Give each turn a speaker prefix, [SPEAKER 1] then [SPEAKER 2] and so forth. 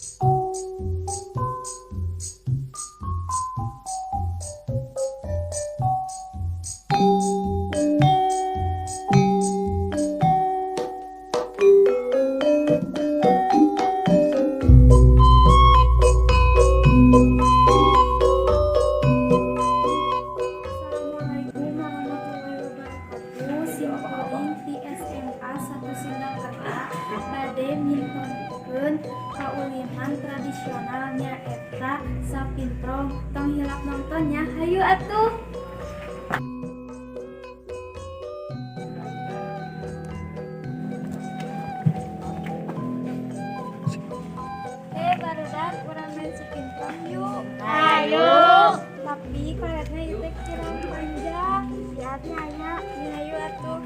[SPEAKER 1] Assalamualaikum warahmatullahi wabarakatuh. Simkuring di SMA 1 Singapura bade nyimpenkeun kaulinan tradisionalnya eta sapintrong. Tong hilap nontonnya, hayu atuh. Barudak urang main sapintrong yuk.
[SPEAKER 2] Ayo.
[SPEAKER 1] Tapi karetnya itu kirang panjang.
[SPEAKER 2] Siap Nyanya.
[SPEAKER 1] Hayu atuh.